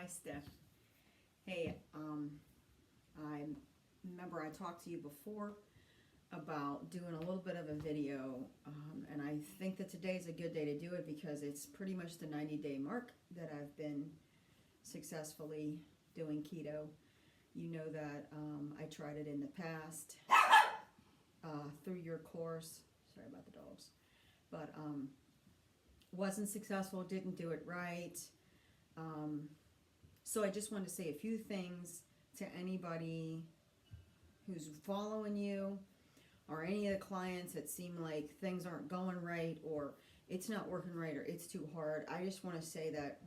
Hi, Steph. Hey, I remember I talked to you before about doing a little bit of a video, and I think that today is a good day to do it because it's pretty much the 90-day mark that I've been successfully doing keto. You know that I tried it in the past through your course. Sorry about the dogs. But wasn't successful, didn't do it right. So I just wanted to say a few things to anybody who's following you or any of the clients that seem like things aren't going right or it's not working right or it's too hard. I just want to say that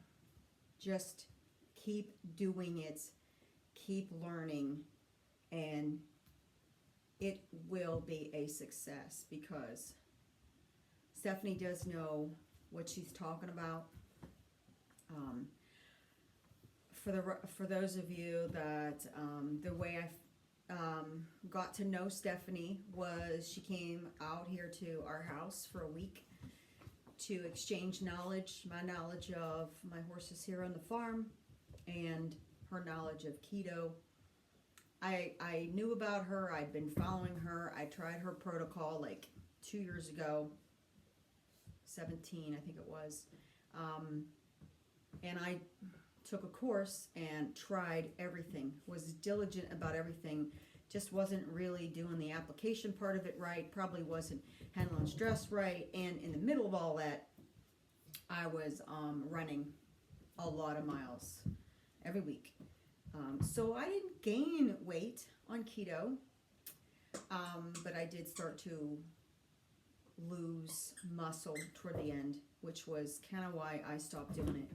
just keep doing it, keep learning, and it will be a success because Stephanie does know what she's talking about. For those of you that the way I got to know Stephanie was she came out here to our house for a week to exchange knowledge, my knowledge of my horses here on the farm and her knowledge of keto. I knew about her. I'd been following her. I tried her protocol like 2 years ago, 17 I think it was, and I took a course and tried everything, was diligent about everything, just wasn't really doing the application part of it right, probably wasn't handling stress right, and in the middle of all that, I was running a lot of miles every week. So I didn't gain weight on keto, but I did start to lose muscle toward the end, which was kind of why I stopped doing it.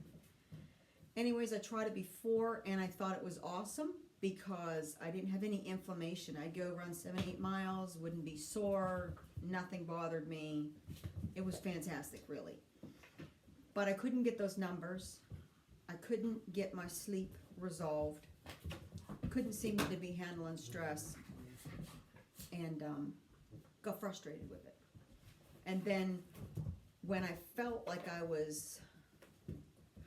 Anyways, I tried it before and I thought it was awesome because I didn't have any inflammation. I'd go run 7-8 miles, wouldn't be sore, nothing bothered me. It was fantastic, really. But I couldn't get those numbers. I couldn't get my sleep resolved. Couldn't seem to be handling stress, and got frustrated with it. And then when I felt like I was,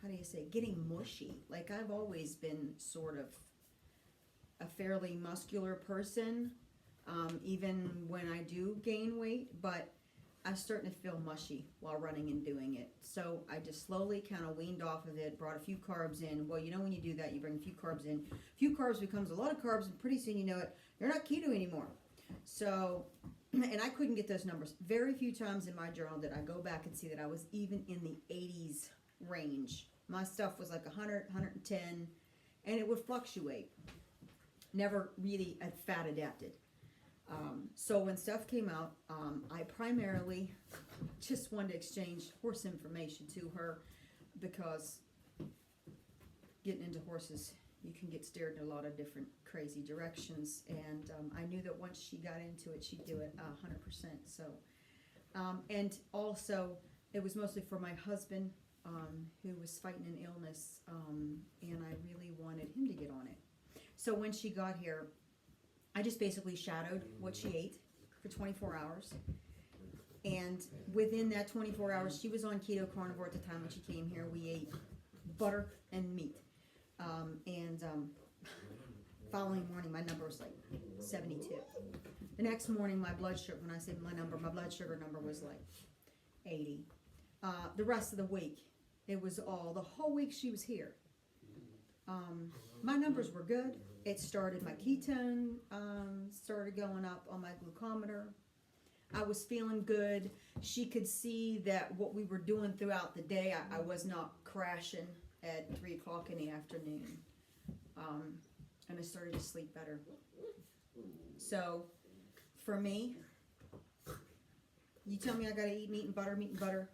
how do you say, getting mushy, like I've always been sort of a fairly muscular person, even when I do gain weight, but I'm starting to feel mushy while running and doing it. So I just slowly kind of weaned off of it, brought a few carbs in. Well, you know when you do that, you bring a few carbs in. A few carbs becomes a lot of carbs, and pretty soon you know it, you're not keto anymore. So, and I couldn't get those numbers. Very few times in my journal did I go back and see that I was even in the 80s range. My stuff was like 100, 110, and it would fluctuate. Never really fat adapted. So when stuff came out, I primarily just wanted to exchange horse information to her because getting into horses, you can get steered in a lot of different crazy directions. And I knew that once she got into it, she'd do it 100%. So, and also it was mostly for my husband who was fighting an illness, and I really wanted him to get on it. So when she got here, I just basically shadowed what she ate for 24 hours. And within that 24 hours, she was on keto carnivore at the time when she came here. We ate butter and meat. Following morning, my number was like 72. The next morning, my blood sugar, when I say my blood sugar number was like 80. The rest of the week, it was the whole week she was here. My numbers were good. It started, my ketone started going up on my glucometer. I was feeling good. She could see that what we were doing throughout the day, I was not crashing at 3 o'clock in the afternoon. And I started to sleep better. So, for me, you tell me I gotta eat meat and butter.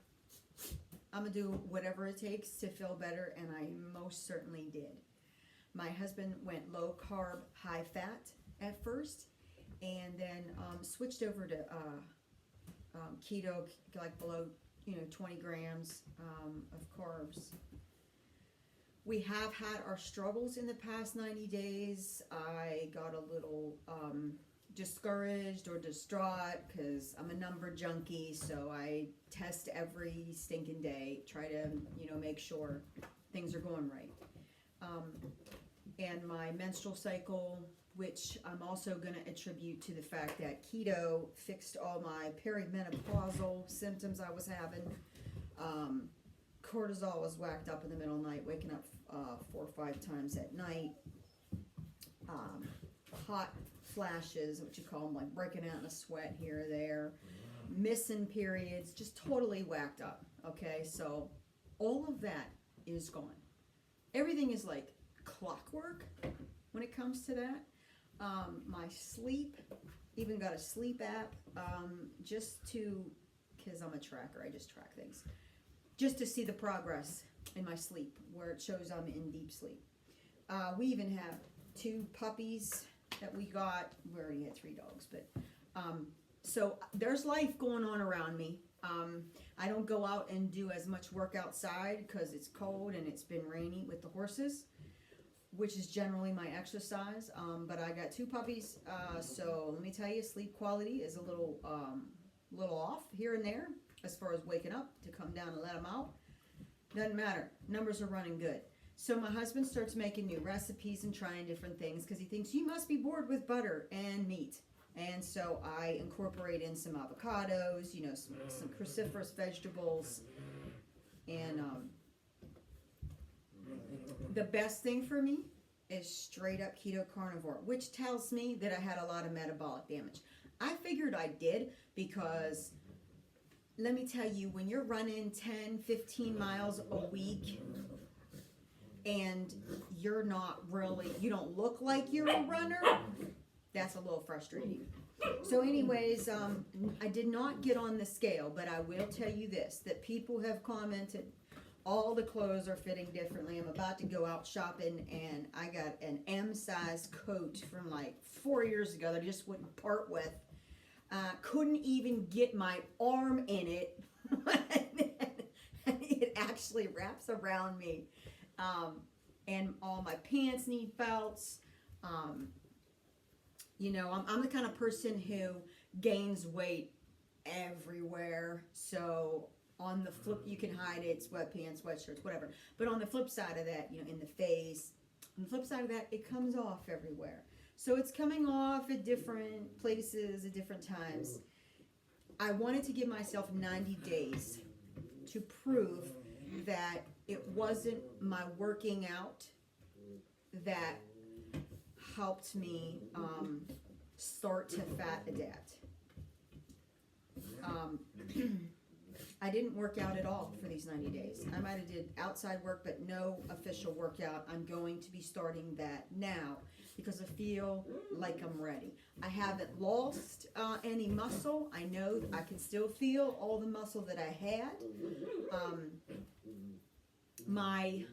I'm gonna do whatever it takes to feel better, and I most certainly did. My husband went low carb, high fat at first, and then switched over to keto, like below 20 grams of carbs. We have had our struggles in the past 90 days. I got a little discouraged or distraught because I'm a number junkie, so I test every stinking day, try to make sure things are going right. and my menstrual cycle, which I'm also going to attribute to the fact that keto fixed all my perimenopausal symptoms I was having. Cortisol was whacked up in the middle of the night, waking up 4 or 5 times at night. Hot flashes, what you call them, like breaking out in a sweat here or there. Missing periods, just totally whacked up. Okay, so all of that is gone. Everything is like clockwork when it comes to that. My sleep, even got a sleep app, just to, because I'm a tracker, I just track things, just to see the progress in my sleep, where it shows I'm in deep sleep. We even have 2 puppies that we got. We already had 3 dogs, but so there's life going on around me. I don't go out and do as much work outside because it's cold and it's been rainy with the horses, which is generally my exercise. But I got 2 puppies, so let me tell you, sleep quality is a little off here and there as far as waking up to come down and let them out. Doesn't matter. Numbers are running good. So my husband starts making new recipes and trying different things because he thinks you must be bored with butter and meat. And so I incorporate in some avocados, you know, some cruciferous vegetables. And the best thing for me is straight up keto carnivore, which tells me that I had a lot of metabolic damage. I figured I did because, let me tell you, when you're running 10, 15 miles a week and you're not really, you don't look like you're a runner, that's a little frustrating. So anyways, I did not get on the scale, but I will tell you this, that people have commented, all the clothes are fitting differently. I'm about to go out shopping, and I got an M-size coat from like 4 years ago that I just wouldn't part with. Couldn't even get my arm in it. It actually wraps around me. And all my pants need belts. You know, I'm the kind of person who gains weight everywhere. So on the flip, you can hide it, sweatpants, sweatshirts, whatever. But on the flip side of that, you know, in the face, on the flip side of that, it comes off everywhere. So it's coming off at different places at different times. I wanted to give myself 90 days to prove that it wasn't my working out that helped me start to fat adapt. I didn't work out at all for these 90 days. I might have did outside work, but no official workout. I'm going to be starting that now because I feel like I'm ready. I haven't lost any muscle. I know I can still feel all the muscle that I had. My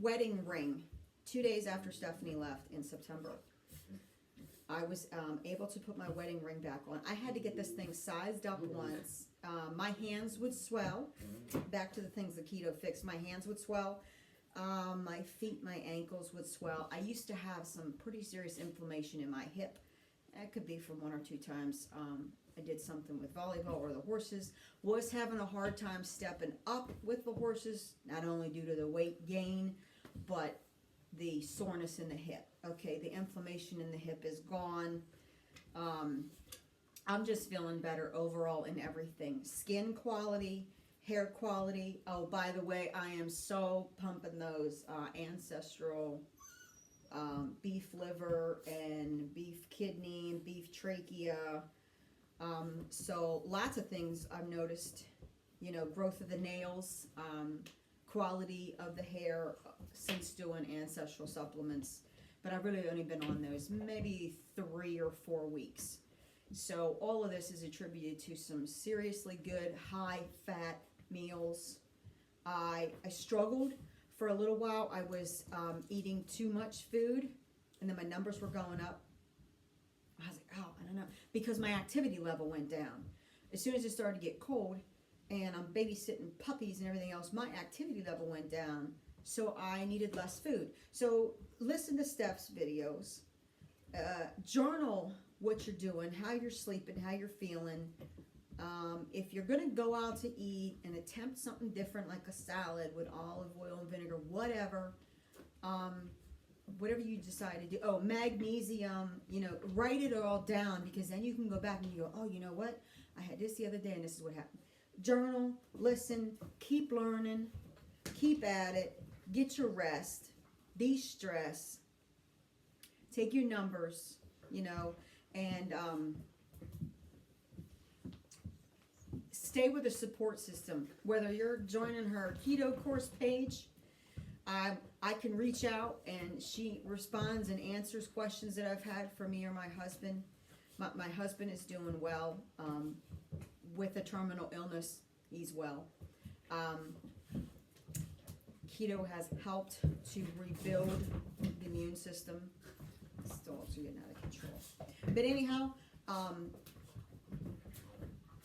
wedding ring, 2 days after Stephanie left in September, I was able to put my wedding ring back on. I had to get this thing sized up once. My hands would swell. Back to the things that keto fixed. My hands would swell. My feet, my ankles would swell. I used to have some pretty serious inflammation in my hip. That could be from 1 or 2 times. I did something with volleyball or the horses. Was having a hard time stepping up with the horses, not only due to the weight gain, but the soreness in the hip. Okay, the inflammation in the hip is gone. I'm just feeling better overall in everything. Skin quality, hair quality. Oh, by the way, I am so pumping those ancestral beef liver and beef kidney and beef trachea. So lots of things I've noticed, you know, growth of the nails, quality of the hair since doing ancestral supplements. But I've really only been on those maybe 3 or 4 weeks. So all of this is attributed to some seriously good high-fat meals. I struggled for a little while. I was eating too much food, and then my numbers were going up. I was like, oh, I don't know, because my activity level went down. As soon as it started to get cold, and I'm babysitting puppies and everything else, my activity level went down, so I needed less food. So listen to Steph's videos. Journal what you're doing, how you're sleeping, how you're feeling. If you're going to go out to eat and attempt something different like a salad with olive oil and vinegar, whatever, whatever you decide to do. Oh, magnesium, write it all down, because then you can go back and you go, oh, you know what? I had this the other day and this is what happened. Journal, listen, keep learning, keep at it, get your rest, de-stress, take your numbers, and stay with a support system. Whether you're joining her keto course page, I can reach out and she responds and answers questions that I've had for me or my husband. My husband is doing well with a terminal illness. He's well. Keto has helped to rebuild the immune system. Still also getting out of control. But anyhow,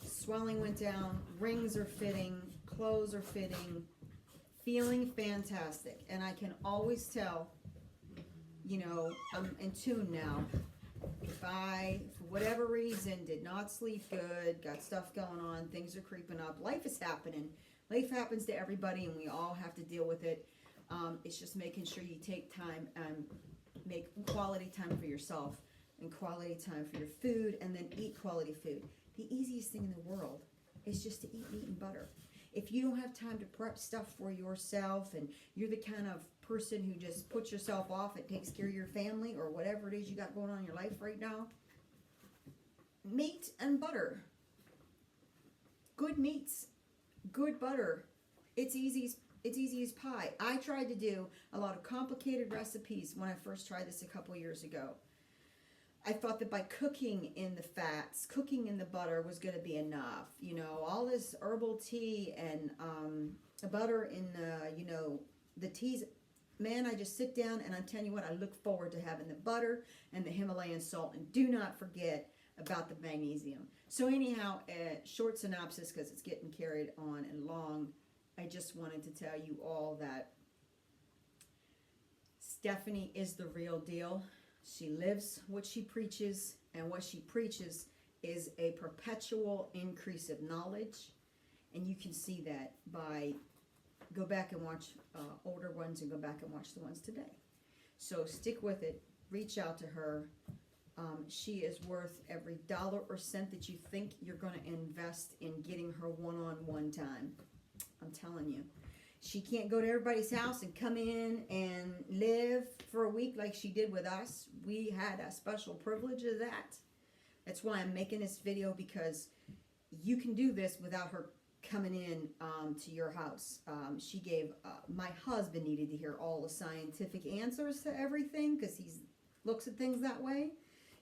swelling went down, rings are fitting, clothes are fitting, feeling fantastic. And I can always tell, I'm in tune now. If I, for whatever reason, did not sleep good, got stuff going on, things are creeping up, life is happening. Life happens to everybody and we all have to deal with it. It's just making sure you take time and make quality time for yourself and quality time for your food, and then eat quality food. The easiest thing in the world is just to eat meat and butter. If you don't have time to prep stuff for yourself and you're the kind of person who just puts yourself off and takes care of your family or whatever it is you got going on in your life right now, meat and butter. Good meats, good butter. It's easy as pie. I tried to do a lot of complicated recipes when I first tried this a couple years ago. I thought that by cooking in the fats, cooking in the butter was going to be enough. All this herbal tea and butter in the teas. Man, I just sit down and I'm telling you what, I look forward to having the butter and the Himalayan salt. And do not forget about the magnesium. So anyhow, short synopsis, because it's getting carried on and long. I just wanted to tell you all that Stephanie is the real deal. She lives what she preaches, and what she preaches is a perpetual increase of knowledge. And you can see that by go back and watch older ones and go back and watch the ones today. So stick with it. Reach out to her. She is worth every dollar or cent that you think you're going to invest in getting her one-on-one time. I'm telling you. She can't go to everybody's house and come in and live for a week like she did with us. We had a special privilege of that. That's why I'm making this video, because you can do this without her coming in to your house. She gave, my husband needed to hear all the scientific answers to everything, because he looks at things that way.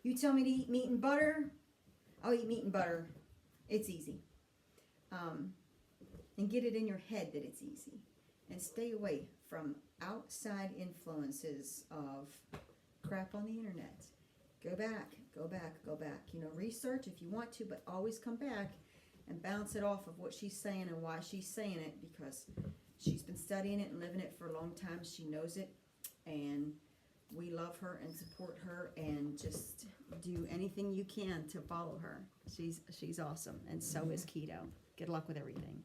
You tell me to eat meat and butter, I'll eat meat and butter. It's easy. And get it in your head that it's easy. And stay away from outside influences of crap on the internet. Go back. Research if you want to, but always come back and bounce it off of what she's saying and why she's saying it, because she's been studying it and living it for a long time. She knows it, and we love her and support her, and just do anything you can to follow her. She's awesome, and so is Keto. Good luck with everything.